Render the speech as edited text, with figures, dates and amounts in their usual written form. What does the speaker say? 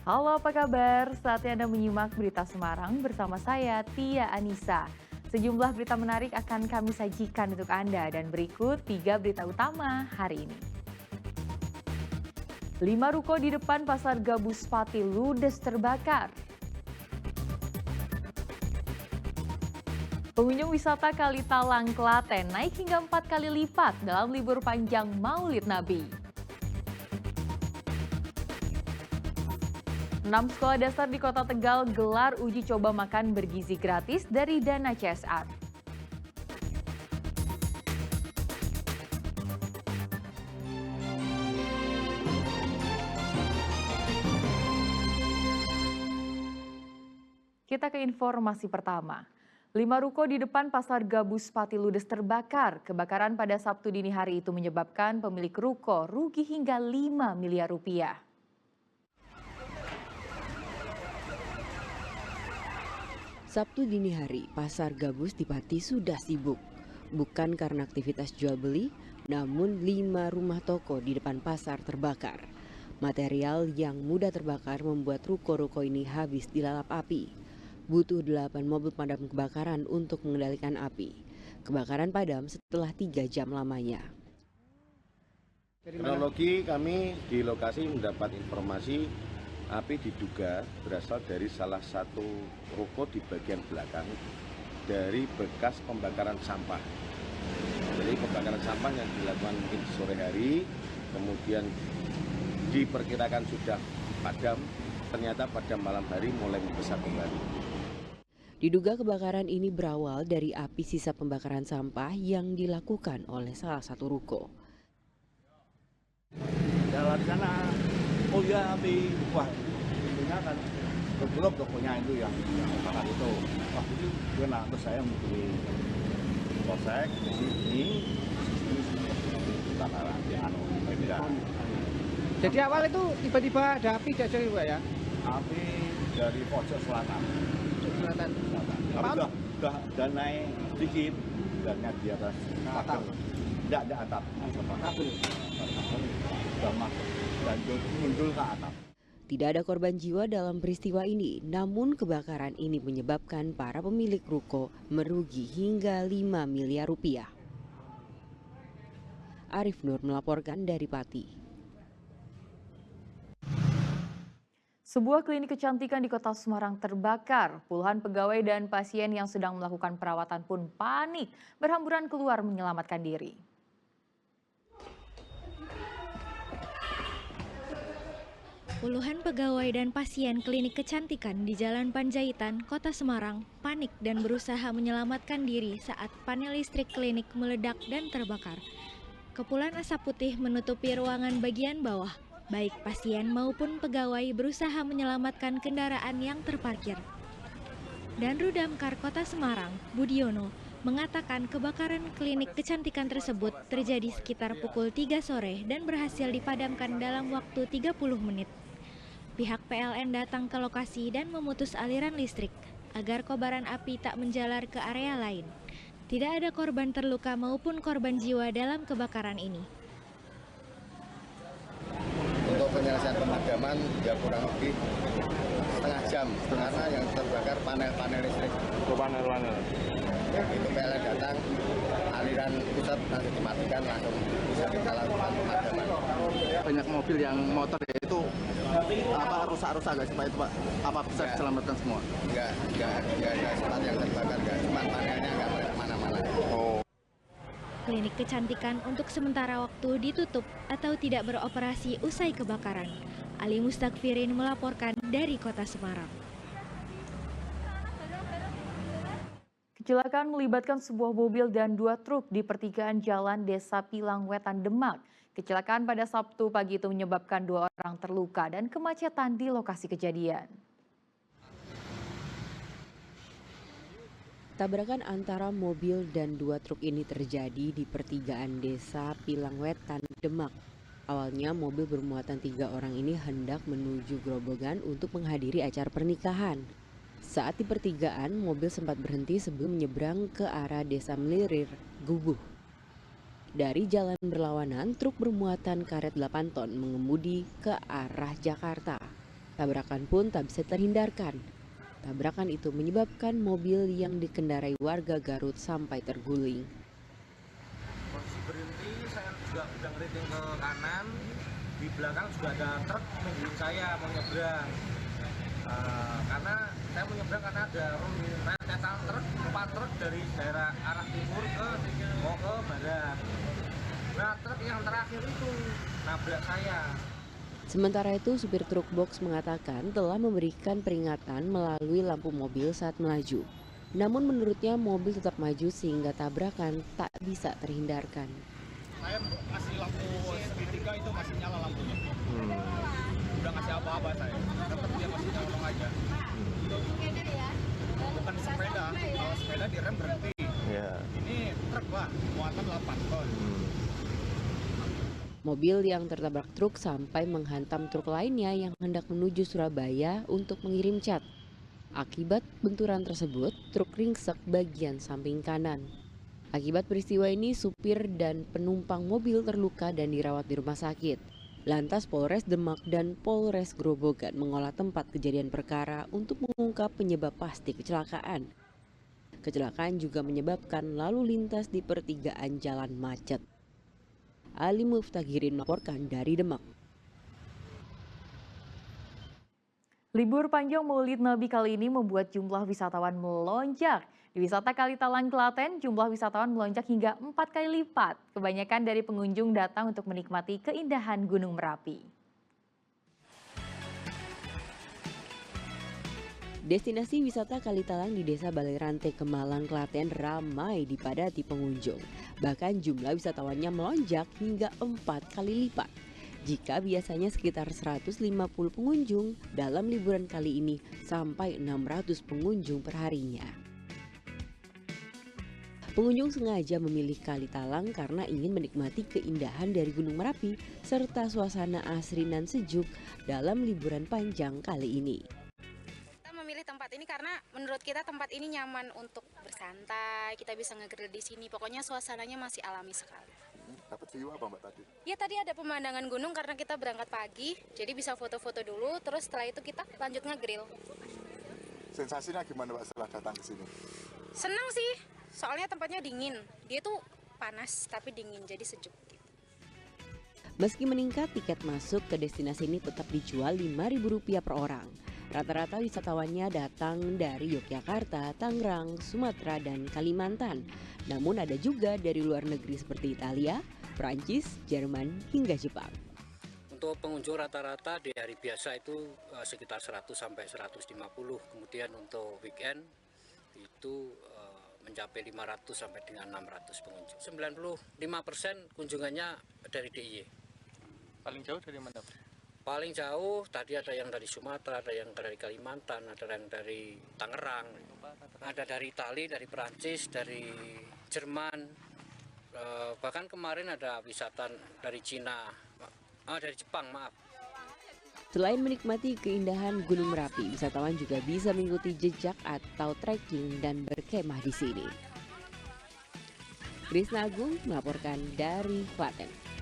Halo, apa kabar? Saatnya Anda menyimak berita Semarang bersama saya, Tia Anissa. Sejumlah berita menarik akan kami sajikan untuk Anda dan berikut 3 berita utama hari ini. 5 ruko di depan Pasar Gabus Pati ludes terbakar. Pengunjung wisata Kali Talang, Klaten naik hingga 4 kali lipat dalam libur panjang Maulid Nabi. 6 sekolah dasar di Kota Tegal gelar uji coba makan bergizi gratis dari dana CSR. Kita ke informasi pertama. 5 ruko di depan Pasar Gabus Pati ludes terbakar. Kebakaran pada Sabtu dini hari itu menyebabkan pemilik ruko rugi hingga 5 miliar rupiah. Sabtu dini hari, Pasar Gabus di Pati sudah sibuk. Bukan karena aktivitas jual beli, namun 5 rumah toko di depan pasar terbakar. Material yang mudah terbakar membuat ruko-ruko ini habis dilalap api. Butuh 8 mobil pemadam kebakaran untuk mengendalikan api. Kebakaran padam setelah 3 jam lamanya. Kronologi kami di lokasi mendapat informasi api diduga berasal dari salah satu ruko di bagian belakang dari bekas pembakaran sampah. Jadi pembakaran sampah yang dilakukan mungkin sore hari, kemudian diperkirakan sudah padam, ternyata pada malam hari mulai membesar kembali. Diduga kebakaran ini berawal dari api sisa pembakaran sampah yang dilakukan oleh salah satu ruko. Jalan sana, oh ya api, wah itunya kan bergulung tokonya itu yang bakar itu. Wah itu kena, terus saya menghubungi polsek di sini kebakaran di anu beda. Jadi awal itu tiba-tiba ada api dari Pak ya? Api dari pojok selatan. Selatan. Tapi udah naik sedikit, dannya di atas pagar. Tidak ada atap. Sudah masuk dan mundur ke atap. Tidak ada korban jiwa dalam peristiwa ini, namun kebakaran ini menyebabkan para pemilik ruko merugi hingga 5 miliar rupiah. Arif Nur melaporkan dari Pati. Sebuah klinik kecantikan di Kota Semarang terbakar. Puluhan pegawai dan pasien yang sedang melakukan perawatan pun panik, berhamburan keluar menyelamatkan diri. Puluhan pegawai dan pasien klinik kecantikan di Jalan Panjaitan, Kota Semarang, panik dan berusaha menyelamatkan diri saat panel listrik klinik meledak dan terbakar. Kepulan asap putih menutupi ruangan bagian bawah. Baik pasien maupun pegawai berusaha menyelamatkan kendaraan yang terparkir. Danru Damkar Kota Semarang, Budiono, mengatakan kebakaran klinik kecantikan tersebut terjadi sekitar pukul 3 sore dan berhasil dipadamkan dalam waktu 30 menit. Pihak PLN datang ke lokasi dan memutus aliran listrik agar kobaran api tak menjalar ke area lain. Tidak ada korban terluka maupun korban jiwa dalam kebakaran ini. Untuk penyelesaian pemadaman ya kurang lebih setengah jam karena yang terbakar panel-panel listrik. Panel-panel. Itu PLN datang, aliran pusat nanti dimatikan langsung bisa kita lakukan pemadaman. Banyak mobil yang motor ya itu rusak-rusak nggak sih Pak itu Pak? Apa bisa diselamatkan semua? Enggak ada sempat yang terbakar, enggak. Cuma panelnya enggak mana-mana. Oh. Klinik kecantikan untuk sementara waktu ditutup atau tidak beroperasi usai kebakaran. Ali Mustakfirin melaporkan dari Kota Semarang. Kecelakaan melibatkan sebuah mobil dan 2 truk di pertigaan Jalan Desa Pilang Wetan, Demak. Kecelakaan pada Sabtu pagi itu menyebabkan 2 orang terluka dan kemacetan di lokasi kejadian. Tabrakan antara mobil dan 2 truk ini terjadi di pertigaan Desa Pilangwetan, Demak. Awalnya mobil bermuatan 3 orang ini hendak menuju Grobogan untuk menghadiri acara pernikahan. Saat di pertigaan, mobil sempat berhenti sebelum menyeberang ke arah Desa Melirir, Gubuh. Dari jalan berlawanan, truk bermuatan karet 8 ton mengemudi ke arah Jakarta. Tabrakan pun tak bisa terhindarkan. Tabrakan itu menyebabkan mobil yang dikendarai warga Garut sampai terguling. Posisi berhenti, saya juga udah ngeriting ke kanan. Di belakang juga ada truk nungguin saya mau nyebrang. Karena saya mau nyebrang karena ada rentetan truk, 4 truk dari daerah arah timur mau ke barat. Nah, truk yang terakhir itu nabrak saya. Sementara itu, supir truk box mengatakan telah memberikan peringatan melalui lampu mobil saat melaju. Namun menurutnya mobil tetap maju sehingga tabrakan tak bisa terhindarkan. Saya kasih lampu segitiga itu masih nyala lampunya. Udah ngasih apa-apa saya, tetap dia masih nyolong aja. Bukan sepeda, kalau sepeda direm berhenti. Ini truk lah, muatan 8 ton. Mobil yang tertabrak truk sampai menghantam truk lainnya yang hendak menuju Surabaya untuk mengirim cat. Akibat benturan tersebut, truk ringsek bagian samping kanan. Akibat peristiwa ini, supir dan penumpang mobil terluka dan dirawat di rumah sakit. Lantas Polres Demak dan Polres Grobogan mengolah tempat kejadian perkara untuk mengungkap penyebab pasti kecelakaan. Kecelakaan juga menyebabkan lalu lintas di pertigaan jalan macet. Ali Muftagirin melaporkan dari Demak. Libur panjang Maulid Nabi kali ini membuat jumlah wisatawan melonjak. Di wisata Kalitalang, Klaten, jumlah wisatawan melonjak hingga 4 kali lipat. Kebanyakan dari pengunjung datang untuk menikmati keindahan Gunung Merapi. Destinasi wisata Kalitalang di Desa Balai Rante, Kemalang, Klaten ramai dipadati pengunjung. Bahkan jumlah wisatawannya melonjak hingga 4 kali lipat. Jika biasanya sekitar 150 pengunjung, dalam liburan kali ini sampai 600 pengunjung perharinya. Pengunjung sengaja memilih Kalitalang karena ingin menikmati keindahan dari Gunung Merapi serta suasana asri dan sejuk dalam liburan panjang kali ini. Memilih tempat ini karena menurut kita tempat ini nyaman untuk bersantai, kita bisa nge-grill di sini. Pokoknya suasananya masih alami sekali. Dapat view apa Mbak tadi? Ya tadi ada pemandangan gunung karena kita berangkat pagi, jadi bisa foto-foto dulu, terus setelah itu kita lanjut nge-grill. Sensasinya gimana Mbak setelah datang ke sini? Senang sih, soalnya tempatnya dingin. Dia tuh panas tapi dingin, jadi sejuk. Meski meningkat, tiket masuk ke destinasi ini tetap dijual Rp5.000 per orang. Rata-rata wisatawannya datang dari Yogyakarta, Tangerang, Sumatera, dan Kalimantan. Namun ada juga dari luar negeri seperti Italia, Prancis, Jerman, hingga Jepang. Untuk pengunjung rata-rata di hari biasa itu sekitar 100 sampai 150. Kemudian untuk weekend itu mencapai 500 sampai dengan 600 pengunjung. 95% kunjungannya dari DIY. Paling jauh dari mana? Paling jauh tadi ada yang dari Sumatera, ada yang dari Kalimantan, ada yang dari Tangerang, ada dari Italia, dari Prancis, dari Jerman, bahkan kemarin ada wisata dari Cina, dari Jepang maaf. Selain menikmati keindahan Gunung Merapi, wisatawan juga bisa mengikuti jejak atau trekking dan berkemah di sini. Krisna Agung melaporkan dari Klaten.